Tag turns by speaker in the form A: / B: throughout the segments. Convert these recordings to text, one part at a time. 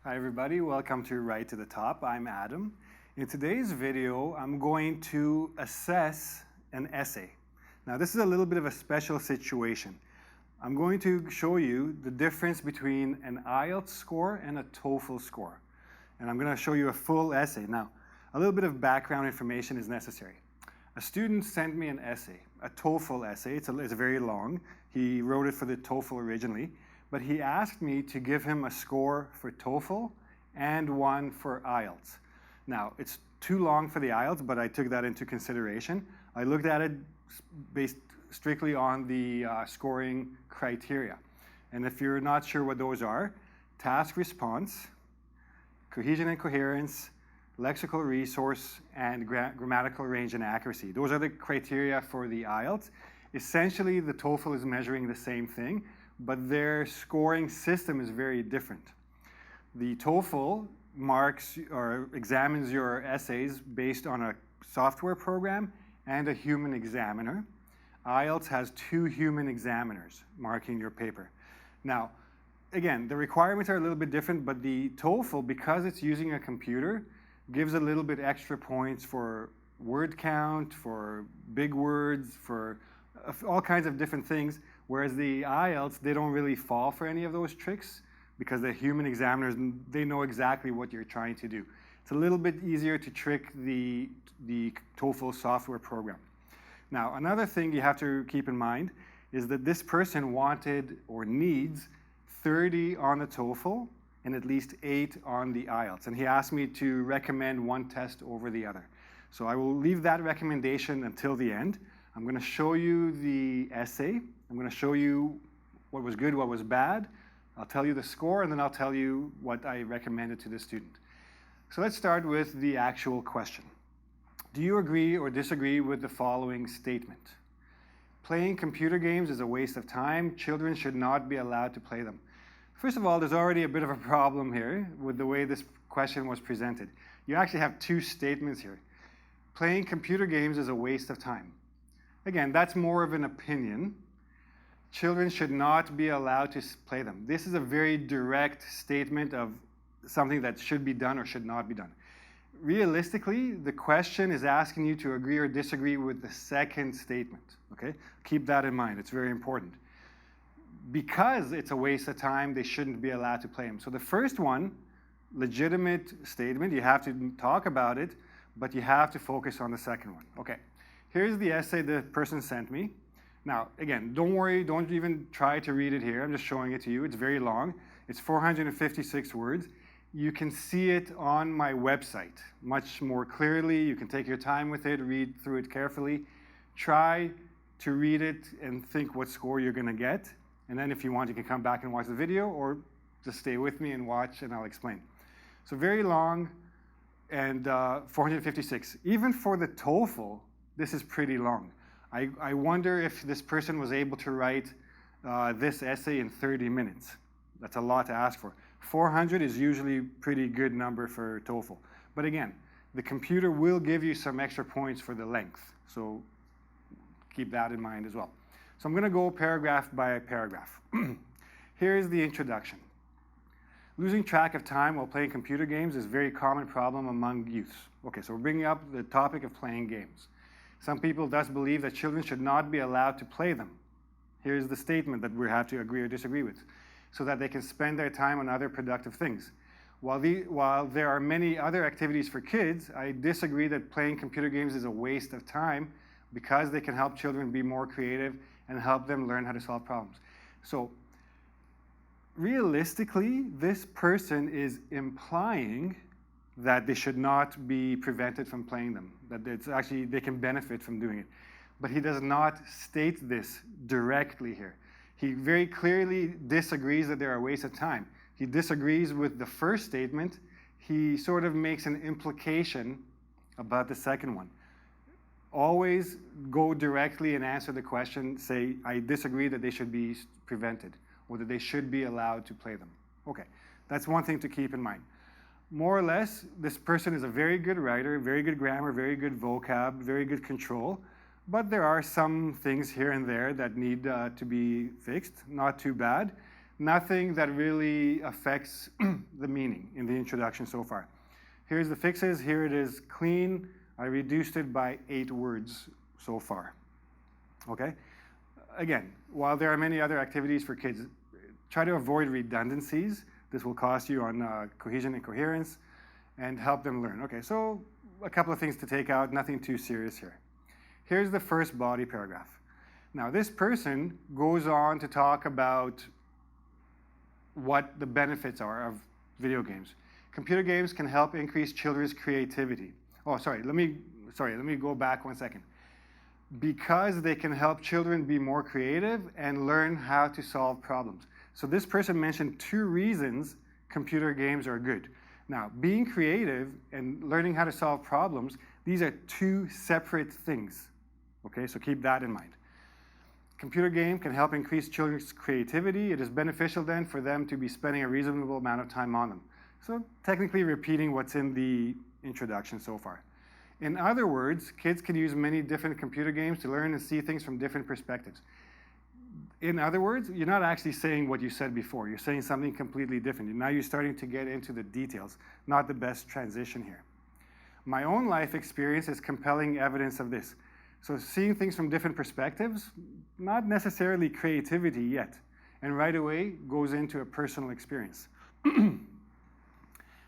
A: Hi everybody, welcome to Right to the Top. I'm Adam. In today's video, I'm going to assess an essay. Now this is a little bit of a special situation. I'm going to show you the difference between an IELTS score and a TOEFL score. And I'm going to show you a full essay. Now, a little bit of background information is necessary. A student sent me an essay, a TOEFL essay. It's very long. He wrote it for the TOEFL originally. But he asked me to give him a score for TOEFL and one for IELTS. Now, it's too long for the IELTS, but I took that into consideration. I looked at it based strictly on the scoring criteria. And if you're not sure what those are, task response, cohesion and coherence, lexical resource, and grammatical range and accuracy. Those are the criteria for the IELTS. Essentially, the TOEFL is measuring the same thing, but their scoring system is very different. The TOEFL marks or examines your essays based on a software program and a human examiner. IELTS has 2 human examiners marking your paper. Now, again, the requirements are a little bit different, but the TOEFL, because it's using a computer, gives a little bit extra points for word count, for big words, for all kinds of different things. Whereas the IELTS, they don't really fall for any of those tricks because the human examiners, they know exactly what you're trying to do. It's a little bit easier to trick the TOEFL software program. Now, another thing you have to keep in mind is that this person wanted or needs 30 on the TOEFL and at least 8 on the IELTS. And he asked me to recommend one test over the other. So I will leave that recommendation until the end. I'm going to show you the essay. I'm going to show you what was good, what was bad. I'll tell you the score, and then I'll tell you what I recommended to the student. So let's start with the actual question. Do you agree or disagree with the following statement? Playing computer games is a waste of time. Children should not be allowed to play them. First of all, there's already a bit of a problem here with the way this question was presented. You actually have 2 statements here. Playing computer games is a waste of time. Again, that's more of an opinion. Children should not be allowed to play them. This is a very direct statement of something that should be done or should not be done. Realistically, the question is asking you to agree or disagree with the second statement, okay? Keep that in mind, it's very important. Because it's a waste of time, they shouldn't be allowed to play them. So the first one, legitimate statement, you have to talk about it, but you have to focus on the second one. Okay, here's the essay the person sent me. Now, again, don't worry, don't even try to read it here. I'm just showing it to you. It's very long. It's 456 words. You can see it on my website much more clearly. You can take your time with it, read through it carefully. Try to read it and think what score you're going to get. And then if you want, you can come back and watch the video, or just stay with me and watch, and I'll explain. So very long, and 456. Even for the TOEFL, this is pretty long. I wonder if this person was able to write this essay in 30 minutes. That's a lot to ask for. 400 is usually a pretty good number for TOEFL. But again, the computer will give you some extra points for the length. So keep that in mind as well. So I'm going to go paragraph by paragraph. Here's the introduction. Losing track of time while playing computer games is a very common problem among youth. Okay, so we're bringing up the topic of playing games. Some people thus believe that children should not be allowed to play them. Here's the statement that we have to agree or disagree with, so that they can spend their time on other productive things. While there are many other activities for kids, I disagree that playing computer games is a waste of time because they can help children be more creative and help them learn how to solve problems. So realistically, this person is implying that they should not be prevented from playing them, that it's actually, they can benefit from doing it. But he does not state this directly here. He very clearly disagrees that they're a waste of time. He disagrees with the first statement. He sort of makes an implication about the second one. Always go directly and answer the question, say, I disagree that they should be prevented, or that they should be allowed to play them. Okay, that's one thing to keep in mind. More or less, this person is a very good writer, very good grammar, very good vocab, very good control, but there are some things here and there that need to be fixed. Not too bad, nothing that really affects the meaning in the introduction so far. Here's the fixes. Here it is clean. I reduced it by 8 words so far. Okay? Again, while there are many other activities for kids, try to avoid redundancies. This will cost you on cohesion and coherence and help them learn. Okay, so a couple of things to take out, nothing too serious here. Here's the first body paragraph. Now, this person goes on to talk about what the benefits are of video games. Computer games can help increase children's creativity. Oh, sorry, let me go back 1 second. Because they can help children be more creative and learn how to solve problems. So this person mentioned 2 reasons computer games are good. Now, being creative and learning how to solve problems, these are 2 separate things. Okay, so keep that in mind. Computer game can help increase children's creativity. It is beneficial then for them to be spending a reasonable amount of time on them. So technically repeating what's in the introduction so far. In other words, kids can use many different computer games to learn and see things from different perspectives. In other words, you're not actually saying what you said before. You're saying something completely different. Now you're starting to get into the details. Not the best transition here. My own life experience is compelling evidence of this. So seeing things from different perspectives, not necessarily creativity yet. And right away goes into a personal experience.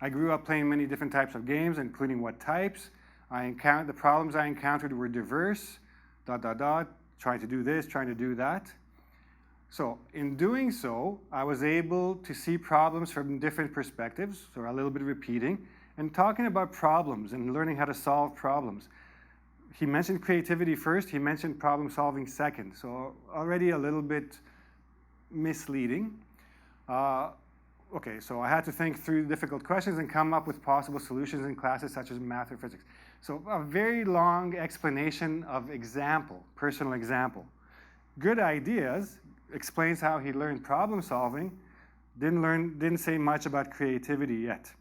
A: I grew up playing many different types of games, including what types. The problems I encountered were diverse, trying to do this, trying to do that. So in doing so, I was able to see problems from different perspectives, so a little bit of repeating, and talking about problems and learning how to solve problems. He mentioned creativity first, he mentioned problem solving second, so already a little bit misleading. Okay, so I had to think through difficult questions and come up with possible solutions in classes such as math or physics. So a very long explanation of example, personal example. Good ideas, explains how he learned problem solving, didn't say much about creativity yet.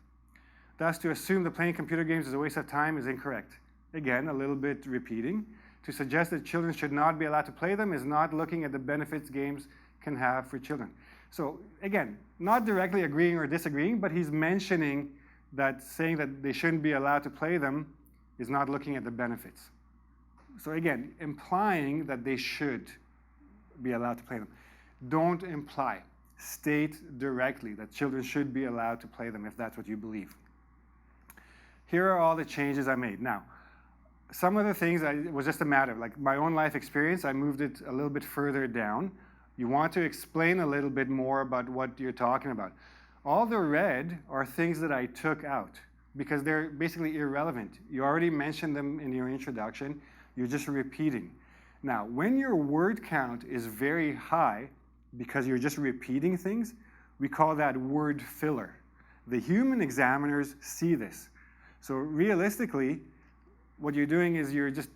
A: Thus, to assume that playing computer games is a waste of time is incorrect. Again, a little bit repeating. To suggest that children should not be allowed to play them is not looking at the benefits games can have for children. So again, not directly agreeing or disagreeing, but he's mentioning that saying that they shouldn't be allowed to play them is not looking at the benefits. So again, implying that they should be allowed to play them. Don't imply. State directly that children should be allowed to play them if that's what you believe. Here are all the changes I made. Now, some of the things it was just a matter of like my own life experience, I moved it a little bit further down. You want to explain a little bit more about what you're talking about. All the red are things that I took out because they're basically irrelevant. You already mentioned them in your introduction. You're just repeating. Now, when your word count is very high because you're just repeating things, we call that word filler. The human examiners see this. So realistically, what you're doing is you're just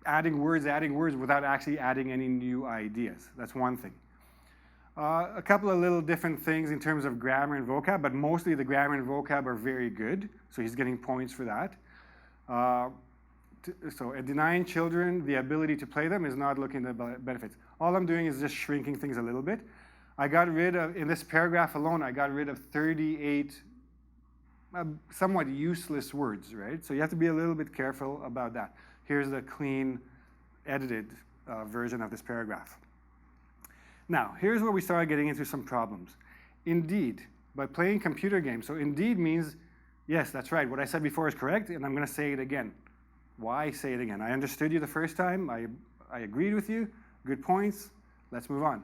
A: adding words without actually adding any new ideas. That's one thing. A couple of little different things in terms of grammar and vocab, but mostly the grammar and vocab are very good, so he's getting points for that. So denying children the ability to play them is not looking at the benefits. All I'm doing is just shrinking things a little bit. I got rid of, in this paragraph alone, I got rid of 38 somewhat useless words, right? So you have to be a little bit careful about that. Here's the clean, edited version of this paragraph. Now, here's where we started getting into some problems. Indeed, by playing computer games, so indeed means, yes, that's right, what I said before is correct, and I'm going to say it again. Why say it again? I understood you the first time, I agreed with you, good points, let's move on.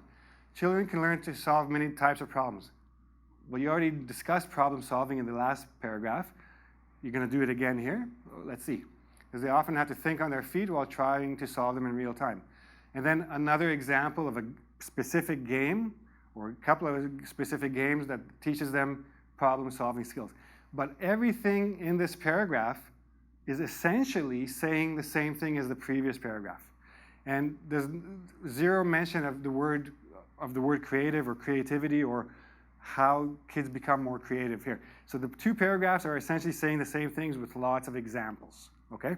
A: Children can learn to solve many types of problems. Well, you already discussed problem solving in the last paragraph. You're going to do it again here. Let's see. Because they often have to think on their feet while trying to solve them in real time. And then another example of a specific game or a couple of specific games that teaches them problem solving skills. But everything in this paragraph is essentially saying the same thing as the previous paragraph. And there's zero mention of the word creative or creativity or how kids become more creative here. So the two paragraphs are essentially saying the same things with lots of examples, okay?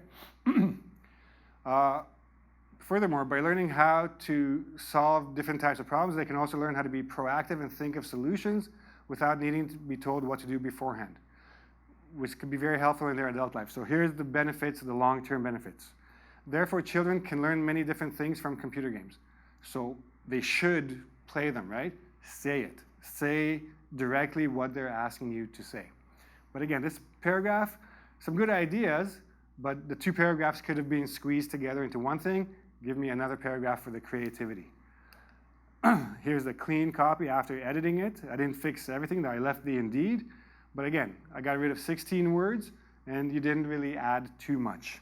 A: Furthermore, by learning how to solve different types of problems, they can also learn how to be proactive and think of solutions without needing to be told what to do beforehand, which could be very helpful in their adult life. So here's the benefits, the long-term benefits. Therefore, children can learn many different things from computer games. So they should play them, right? Say it. Say directly what they're asking you to say. But again, this paragraph, some good ideas, but the two paragraphs could have been squeezed together into one thing. Give me another paragraph for the creativity. Here's the clean copy after editing it. I didn't fix everything, I left the indeed. But again, I got rid of 16 words, and you didn't really add too much.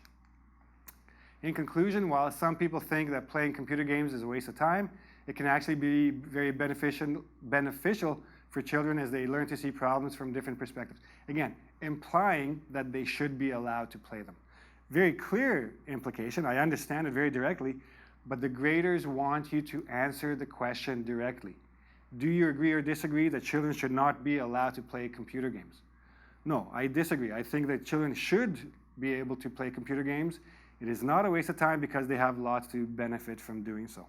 A: In conclusion, while some people think that playing computer games is a waste of time, it can actually be very beneficial for children as they learn to see problems from different perspectives. Again, implying that they should be allowed to play them. Very clear implication, I understand it very directly, but the graders want you to answer the question directly. Do you agree or disagree that children should not be allowed to play computer games? No, I disagree. I think that children should be able to play computer games. It is not a waste of time because they have lots to benefit from doing so.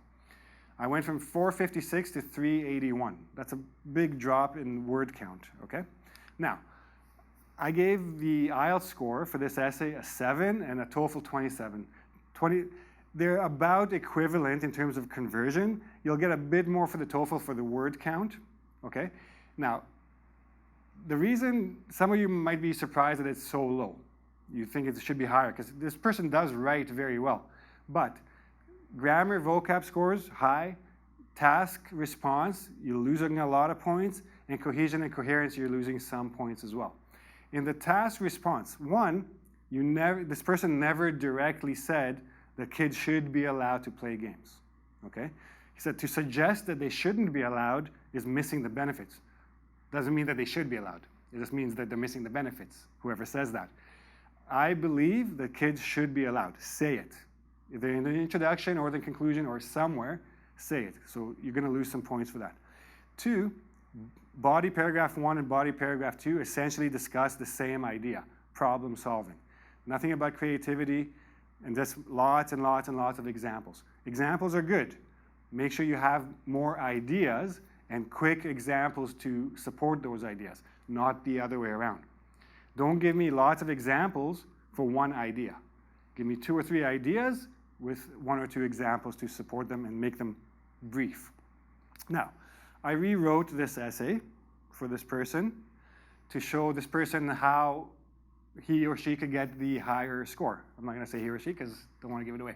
A: I went from 456 to 381. That's a big drop in word count, okay? Now, I gave the IELTS score for this essay a 7 and a TOEFL 27. They're about equivalent in terms of conversion. You'll get a bit more for the TOEFL for the word count, okay? Now, the reason some of you might be surprised that it's so low. You think it should be higher because this person does write very well. But grammar, vocab scores, high. Task, response, you're losing a lot of points. And cohesion and coherence, you're losing some points as well. In the task response, one, this person never directly said that kids should be allowed to play games, okay? He said to suggest that they shouldn't be allowed is missing the benefits. Doesn't mean that they should be allowed. It just means that they're missing the benefits, whoever says that. I believe that kids should be allowed. Say it. Either in the introduction or the conclusion or somewhere, say it. So you're going to lose some points for that. 2, body paragraph 1 and body paragraph 2 essentially discuss the same idea, problem solving. Nothing about creativity, and just lots and lots and lots of examples. Examples are good. Make sure you have more ideas and quick examples to support those ideas, not the other way around. Don't give me lots of examples for one idea. Give me 2 or 3 ideas with 1 or 2 examples to support them and make them brief. Now, I rewrote this essay for this person to show this person how he or she could get the higher score. I'm not going to say he or she because I don't want to give it away.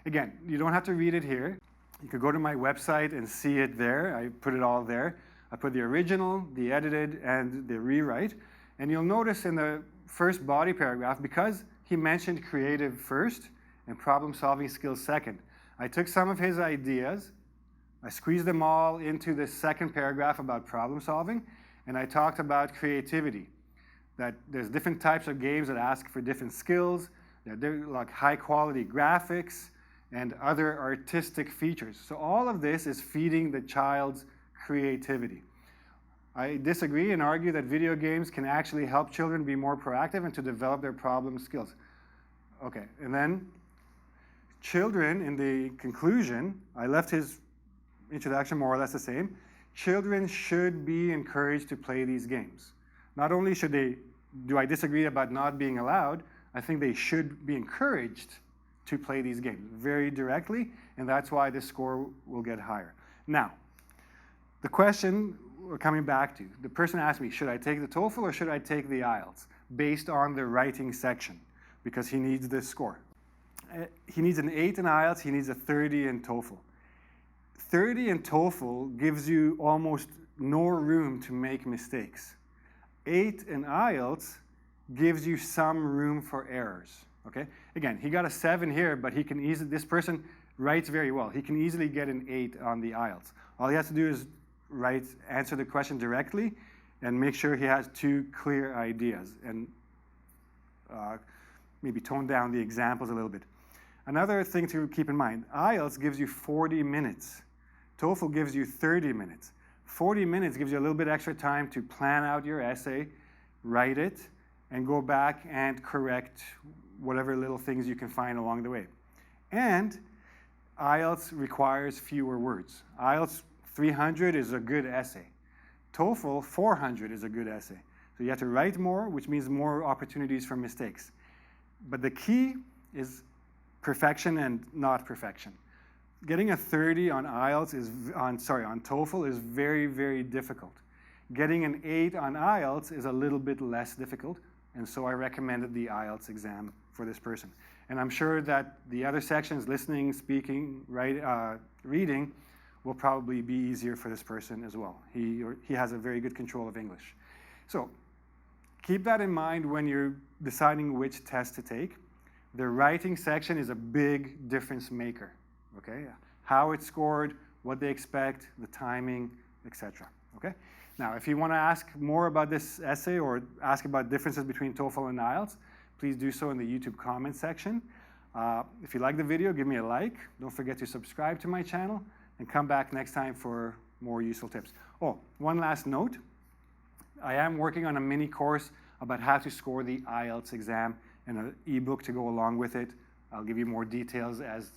A: Again, you don't have to read it here. You could go to my website and see it there. I put it all there. I put the original, the edited, and the rewrite. And you'll notice in the first body paragraph, because he mentioned creative first and problem-solving skills second, I took some of his ideas, I squeezed them all into the second paragraph about problem solving, and I talked about creativity. That there's different types of games that ask for different skills, that they're like high-quality graphics and other artistic features. So all of this is feeding the child's creativity. I disagree and argue that video games can actually help children be more proactive and to develop their problem skills. Okay, and then children, in the conclusion, I left his introduction more or less the same. Children should be encouraged to play these games. Not only should they, do I disagree about not being allowed, I think they should be encouraged to play these games very directly, and that's why this score will get higher. Now, the question we're coming back to, the person asked me, should I take the TOEFL or should I take the IELTS based on the writing section because he needs this score. He needs an 8 in IELTS, he needs a 30 in TOEFL. 30 in TOEFL gives you almost no room to make mistakes. 8 in IELTS gives you some room for errors, okay? Again, he got a 7 here, but he can easily, this person writes very well. He can easily get an 8 on the IELTS. All he has to do is answer the question directly and make sure he has 2 clear ideas and maybe tone down the examples a little bit. Another thing to keep in mind, IELTS gives you 40 minutes. TOEFL gives you 30 minutes. 40 minutes gives you a little bit extra time to plan out your essay, write it, and go back and correct whatever little things you can find along the way. And IELTS requires fewer words. IELTS 300 is a good essay. TOEFL 400 is a good essay. So you have to write more, which means more opportunities for mistakes. But the key is perfection and not perfection. Getting a 30 on IELTS on TOEFL is very, very difficult. Getting an 8 on IELTS is a little bit less difficult, and so I recommended the IELTS exam for this person. And I'm sure that the other sections, listening, speaking, reading, will probably be easier for this person as well. He has a very good control of English. So keep that in mind when you're deciding which test to take. The writing section is a big difference maker, okay? How it's scored, what they expect, the timing, etc. Okay? Now, if you want to ask more about this essay or ask about differences between TOEFL and IELTS, please do so in the YouTube comment section. If you like the video, give me a like. Don't forget to subscribe to my channel and come back next time for more useful tips. Oh, one last note. I am working on a mini course about how to score the IELTS exam and an ebook to go along with it. I'll give you more details as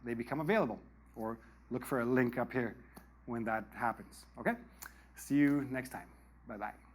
A: they become available, or look for a link up here when that happens. Okay? See you next time. Bye-bye.